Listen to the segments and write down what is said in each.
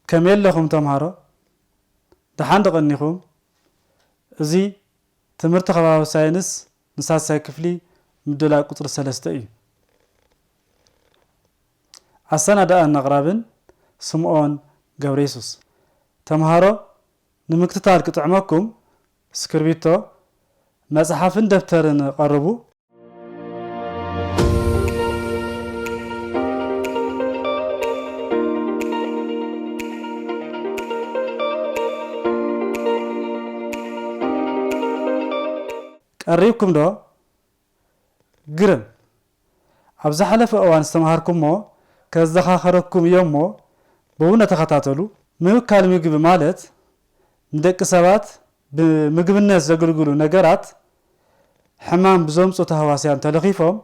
كميل لكم تمهارو دحان دقنيكم ازي تمرت خباو ساينس نساس سايكفلي مدولا قطر 3 እዩ አሰናዳ አናቅራብን ስምዖን ገብረየሱስ ተምሃሮ ንምክትታል ክጥዕመኩም ስክሪፕቶ መጽሐፍን ደፍተርን ቀርቡ ቀሪብኩም ዶ ግርም አብዛ حلف እዋን ዝተማሃርኩሞ ከዘኻኸረኩም የሞ በእውነ ተኸታተሉ ምክካል ምግብ ማለት እንደቅ ሰባት ብምግብነት ዘገልግሉ ነገራት ሕማም ብዘምፁ ተህዋስያን ተለኺፎም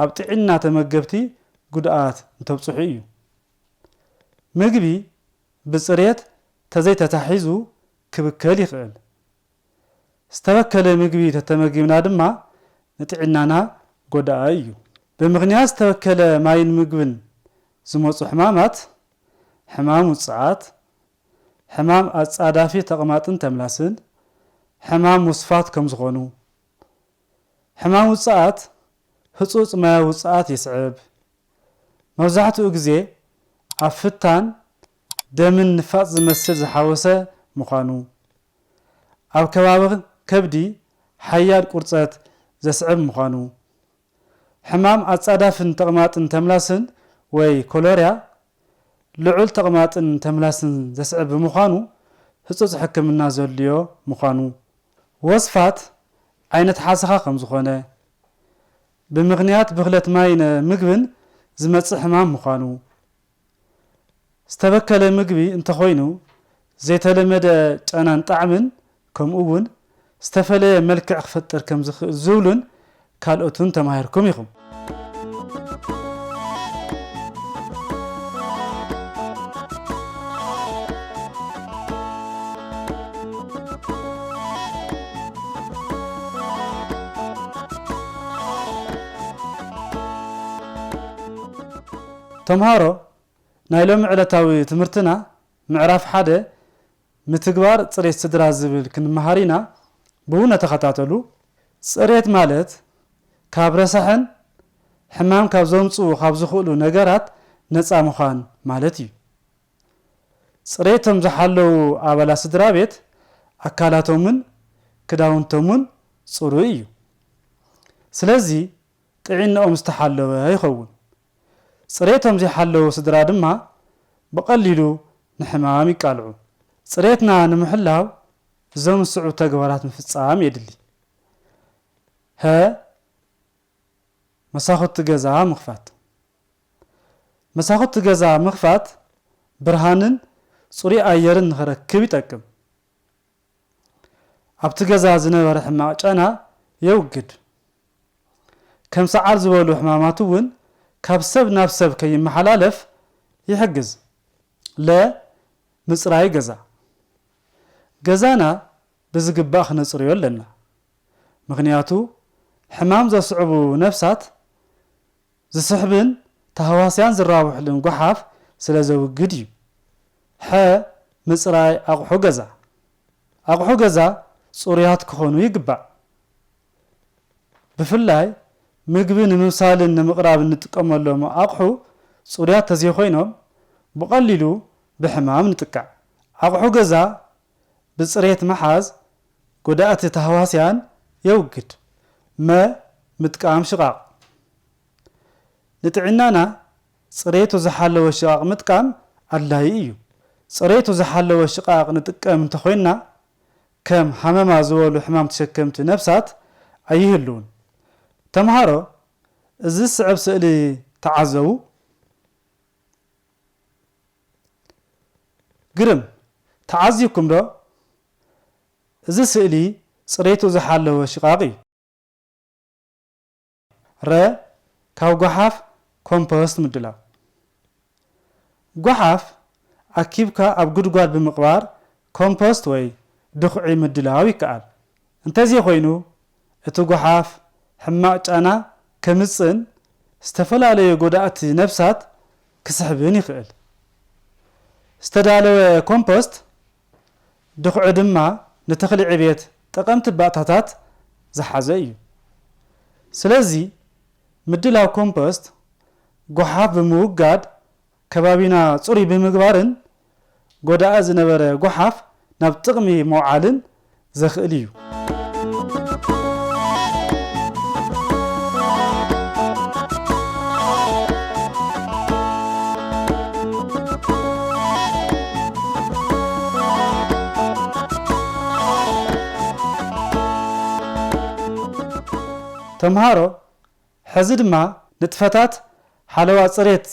ኣብ ጥዕና ተመገብቲ ጉድኣት እንተብፅሑ እዩ ምግቢ ብፅሬት ተዘይተታሒዙ ክብከል ይኽእል ዝተበከለ ምግቢ ተተመጊብና ድማ ንጥዕናና ጎዳኢ እዩ ብምክንያት ዝተበከለ ማይን ምግብን ዝመፁ ሕማማት ሕማም ውፅዓት ሕማም ኣጻዳፊ ተቕማጥን ተምላስን ሕማም ውስፋት ከም ዝኾኑ ሕማም ውፅዓት ህፁፅ ማያዊ ውፅዓት ይስዕብ መብዛሕትኡ ግዜ ኣብ ፍታን ደምን ንፋፅ ዝመስል ዝሓወሰ ምዃኑ ኣብ ከባቢ ከብዲ ሓያል ቁርፀት ዘስዕብ ምዃኑ ሕማም ኣጻዳፍን ተቕማጥን ተምላስን ወይ ኮሎሪያ ልዑል ተቕማጥን ተምላስን ዘስዕብ ምዃኑ ህፁፅ ሕክምና ዘድልዮ ምዃኑ ወስፋት ዓይነት ሓሰኻ ከም ዝኾነ ብምክንያት ብኽለት ማይን ምግብን ዝመፅእ ሕማም ምዃኑ ዝተበከለ ምግቢ እንተኾይኑ ዘይተለመደ ጨናን ጣዕምን ከምኡ እውን ዝተፈለየ መልክዕ ክፈጥር ከም ዝኽእል ዝብሉን ካልኦትን ተማሂርኩም ኢኹም ተምሃሮ ናይ ሎሚ ዕለታዊ ትምህርትና ምዕራፍ 1 ምትግባር ፅሬት ስድራ ዝብል ክንመሃር ኢና ብእውነ ተኸታተሉ ፅሬት ማለት ካብ ረሳሕን ሕማም ካብ ዘምፅኡ ካብ ዝኽእሉ ነገራት ነፃ ምዃን ማለት እዩ ፅሬቶም ዝሓለዉ ኣባላት ስድራ ቤት ኣካላቶምን ክዳውንቶምን ፅሩይ እዩ ስለዚ ጥዕንኦም ዝተሓለወ ይኸውን ፅሬቶም ዘይሓለዉ ስድራ ድማ ብቐሊሉ ንሕማም ይቃልዑ ፅሬትና ንምሕላው ዘምስዑ ተግባራት ምፍፃም የድሊ መሳኹቲ ገዛ ምኽፋት መሳኹቲ ገዛ ምኽፋት ብርሃንን ፅሩይ ኣየርን ንኽረክብ ይጠቅም ኣብቲ ገዛ ዝነበረ ሕማቕ ጨና የውግድ ከም ሰዓል ዝበሉ ሕማማት እውን ካብ ሰብ ናብ ሰብ ከይመሓላለፍ ይሕግዝ ምፅራይ ገዛ ገዛና ብዝግባእ ክነፅርዮ ኣለና ምክንያቱ ሕማም ዘስዕቡ ነፍሳት ዝስሕብን ተህዋስያን ዝራብሑልን ጓሓፍ ስለ ዘውግድ እዩ ምፅራይ ኣቑሑ ገዛ ፅሩያት ክኾኑ ይግባእ ብፍላይ ምግቢ ንምብሳልን ንምቕራብ እንጥቀመሎም ኣቑሑ ፅሩያት ተዘይኮይኖም ብቐሊሉ ብሕማም ንጥቃዕ ኣቑሑ ገዛ ብፅሬት መሓዝ ጎዳእቲ ተህዋስያን የውግድ ምጥቃም ሽቓቕ ንጥዕናና ፅሬቱ ዝሓለወ ሽቓቕ ምጥቃም ኣድላይ እዩ ፅሬቱ ዝሓለወ ሽቓቕ ንጥቀም እንተኾይንና ከም ሃመማ ዝበሉ ሕማም ተሸከምቲ ነፍሳት ኣይህልውን ተምሃሮ እዚ ስዕብ ስእሊ ተዓዘቡ ግርም ተዓዚብኩም ዶ እዚ ስእሊ ፅሬቱ ዝሓለወ ሽቓቕ እዩ ካብ ጓሓፍ ኮምፖስት ምድላው ጓሓፍ ኣኪብካ ኣብ ጉድጓድ ብምቕባር ኮምፖስት ወይ ድኹዒ ምድላው ይከኣል እንተዘይኮይኑ እቲ ጓሓፍ ሕማቕ ጨና ከምፅን ዝተፈላለዩ ጎዳእቲ ነፍሳት ክስሕብን ይኽእል استدالو كومبوست دخع دما نتخلي عبيت تقمت باتاتات زحازي سلازي مدلاو كومبوست غحاف بموغاد كبابينا صوري بمغبارن غدا ازنبره غحاف ناب طقمي موعالن زخئليو تمهارو حزد ما نتفتات حلوة صريت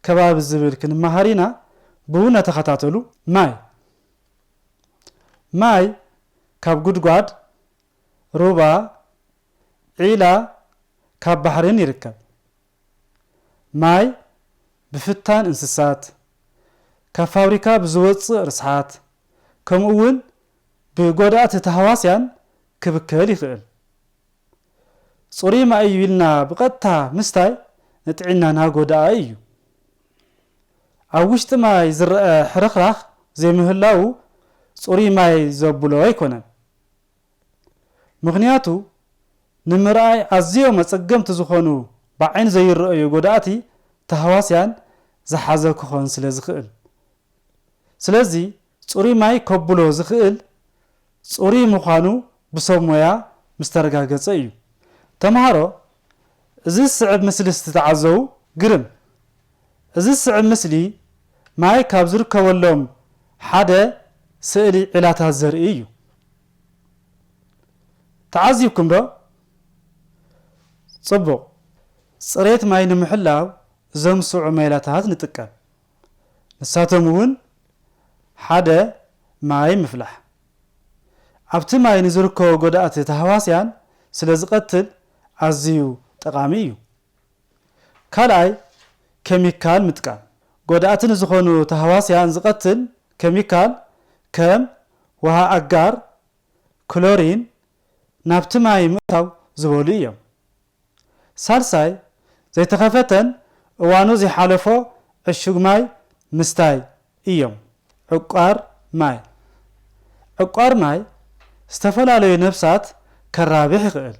كباب الزبل كن مهارينا بونا تخطاتلو ماي كاب قدقاد روبا عيلا كاب بحرين يركب ماي بفتان انسسات كاب فابريكا بزوط رسحات كم اول بقودات تهواسيان كبكال يخيل صوري ما ايويلنا بقتا مستاي نتعينا ناقودا ايو اوشت ما يزر حرخراخ زي مهلاو صوري ما يزبولو ايكونا مغنياتو نمرأي ازيو مصقم تزخونو بعين زي الرأيو قوداتي تهواسيان زحازو كخون سلازخيل سلازي صوري ما يكبولو زخيل صوري مخانو بصومويا مسترقاقص ايو تمهارو ازي السعب مسلي استتعزو قرم ازي السعب مسلي ماي كابزر كولوم حدا سئلي علاتها الزرئيو تعزيبكم دو صبو صريت ماي نمحلاو زمسو عميلاتها نتكا نساتمون حدا ماي مفلح عبت ماي نزركو قدأت تهواسيان سلازقتل عزيو تقاميو كالاي كيميكال متقام قدأتن زخونو تهواسيان زقتل كيميكال كم وها أقار كلورين نابتماي متاو زبوليو سالساي زي تخفتن وانو زي حالفو الشوق ماي مستاي ايوم عقار ماي استفلالو نفسات كرابح يخيل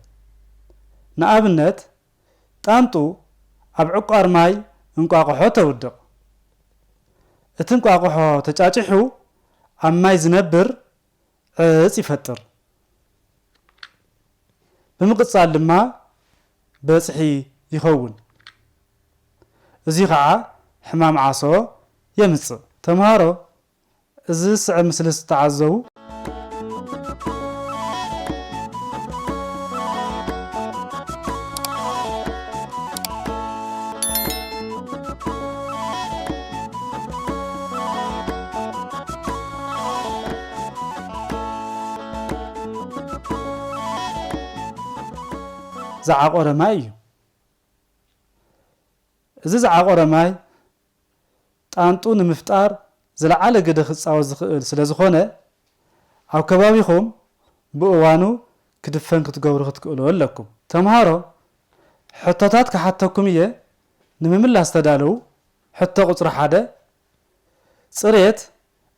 نابنت طانطو اب عقار ماي انقاقحو تودق اتنقاقحو تጫጭሑ اب ماي زنبر اص يفطر بمقصال لما بصحي يخون ازي خا حمام عاصو يمص تمهارو ازي سع مسلس تعزو زعاقور ماي ازي زعاقور ماي طانطو نمفطار زلعاله قد خصاو زخيل سلازخونه او كبابيكم بوانو كدفن كتغبرو كتقولو لكم تمهارو حطتات كحتكم يه نمملا استدالو حتى قطر حدا صريت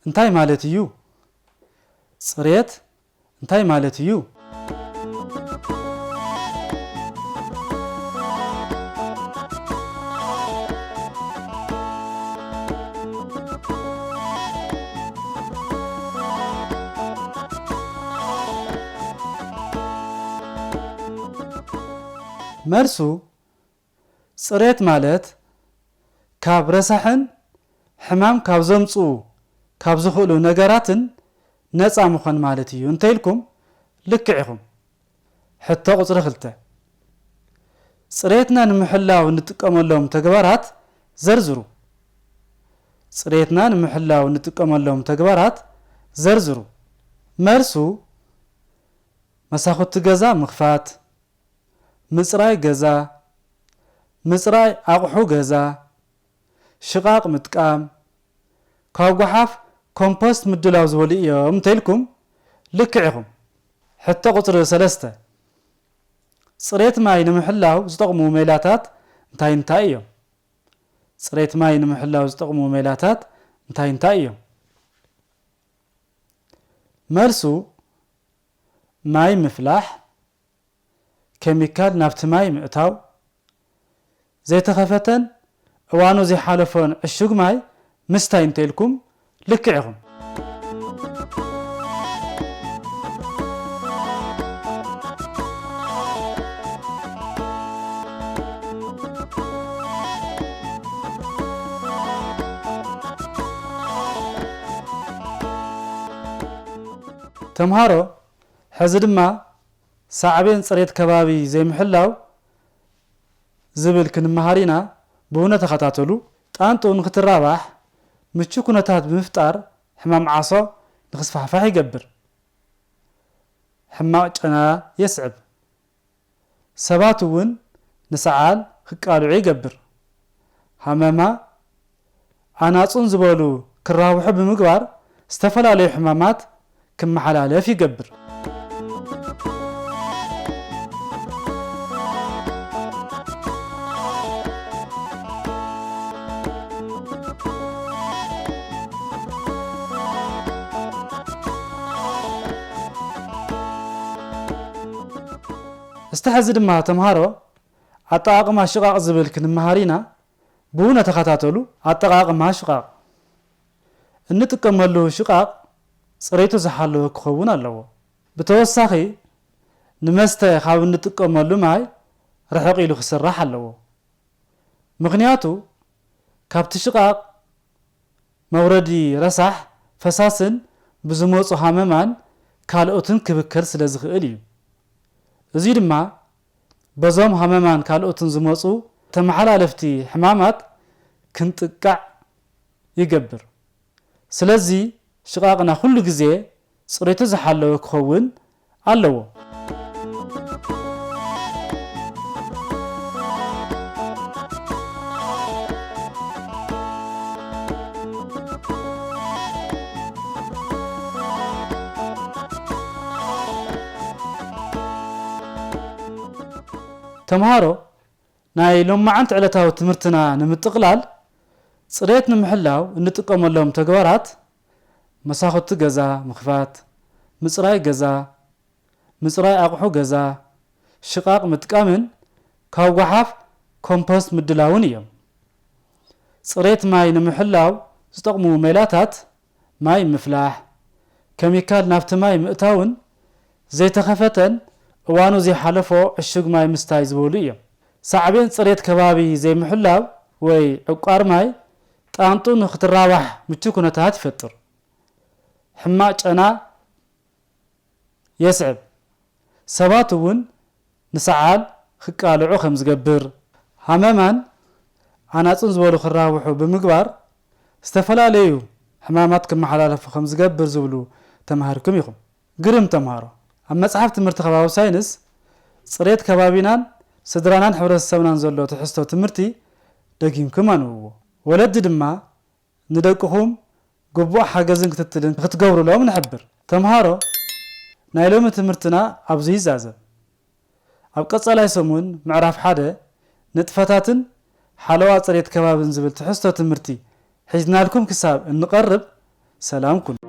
انتاي مالتيو صريت انتاي مالتيو مرسو صريت مالت كاب رسحن حمام كاب زمصو كاب زخلو نغراتن نصا مخن مالتيو انتيلكم لكعكم حتى قصر خلته صريتنا نمحلاو نتقملهم تغبارات زرزرو صريتنا نمحلاو نتقملهم تغبارات زرزرو مرسو مساخت غزا مخفات مصراي غزا مصراي اقحو غزا شقاق متقام كاغحاف كومبوست مدلاو زوليوم تلكم لكعكم حتى قطر 3 صريت ماي نمحلاو زطقمو ميلاتات انتاي صريت ماي نمحلاو زطقمو ميلاتات እንታይ እዮም? መልሱ ማይ ምፍላሕ፣ ኬሚካል ናብቲ ማይ ምእታው፣ ዘይተኸፈተን እዋኑ ዘይሓለፎን ዕሹግ ማይ ምስታይ እንተኢልኩም ልክዕ ኢኹም። ተምሃሮ ሕዚ ድማ ሳዕቤን ፅሬት ከባቢ ዘይምሕላው ዝብል ክንመሃር ኢና። ብእውነት ተኸታተሉ። ጣንጡ ንክትራባሕ ምቹ ኩነታት ብምፍጣር ሕማም ዓሶ ንክስፋሕፋሕ ይገብር። ሕማቅ ጨና የስዕብ። ሰባት እውን ንሰዓል ክቃልዑ ይገብር። ሃመማ ኣናፁን ዝበሉ ክራብሑ ብምግባር ዝተፈላለዩ ሕማማት ክመሓላለፍ ይገብር። استحز ድማ ተምሃሮ ኣጠቃቅማ ሽቃቅ ዝብል ክንመሃር ኢና። ብእውነት ተኸታተሉ። ኣጠቃቅማ ሽቃቅ እንጥቀመሉ ሽቃቅ ፅሬቱ ዝሓለወ ክኸውን ኣለዎ። ብተወሳኺ ንመስተ ካብ እንጥቀመሉ ማይ ርሕቕ ኢሉ ክስራሕ ኣለዎ። ምክንያቱ ካብቲ ሽቃቅ መውረዲ ረሳሕ ፈሳስን ብዝመፁ ሃመማን ካልኦትን ክብከል ስለ ዝኽእል እዩ። እዚ ድማ በዞም ሃመማን ካልኦትን ዝመፁ ተመሓላለፍቲ ሕማማት ክንጥቃዕ ይገብር። ስለዚ ሽቃቅና ኩሉ ግዜ ፅሬቱ ዝሓለወ ክኸውን ኣለዎ። ተምሃሮ ናይ ሎማዓንቲ ዕለታዊ ትምህርትና ንምጥቕላል ፅሬት ንምሕላው እንጥቀመሎም ተግባራት መሳኹቲ ገዛ ምኽፋት፣ ምፅራይ ገዛ፣ ምፅራይ ኣቑሑ ገዛ፣ ሽቃቅ ምጥቃምን ካብ ጓሓፍ ኮምፖስት ምድላውን እዮም። ፅሬት ማይ ንምሕላው ዝጠቕሙ ሜላታት ማይ ምፍላሕ፣ ኬሚካል ናብቲ ማይ ምእታውን፣ ዘይተኸፈተን እዋኑ ዘይሓለፎ ዕሹግ ማይ ምስታይ ዝበሉ እዮም። ሳዕቤን ፅሬት ከባቢ ዘይምሕላው ወይ ዕቋር ማይ ጣንጡ ንክትራባሕ ምቹ ኩነታት ይፈጥር። ሕማቅ ጨና የስዕብ። ሰባት እውን ንሰዓል ክቃልዑ ከም ዝገብር፣ ሃመማን ኣናፁን ዝበሉ ክራብሑ ብምግባር ዝተፈላለዩ ሕማማት ክመሓላለፉ ከም ዝገብር ዝብሉ ተማሃርኩም ኢኹም። ግርም ተምሃሮ ኣብ መጽሓፍ ትምህርቲ ከባቢ ሳይንስ ፅሬት ከባቢናን ስድራናን ሕብረተሰብናን ዘሎ ትሕዝቶ ትምህርቲ ደጊምኩም አንብብዎ። ወለዲ ድማ ንደቅኹም ግቡእ ሓገዝን ክትትልን ክትገብሩሎም ንሕብር። ተምሃሮ ናይ ሎሚ ትምህርትና ኣብዚ ይዛዘብ። ኣብ ቀጻላይ ሰሙን ምዕራፍ 1 ንጥፈታትን ሓለዋ ፅሬት ከባብን ዝብል ትሕዝቶ ትምህርቲ ሒዝናልኩም ክሳብ እንቀርብ ሰላም ኩኑ።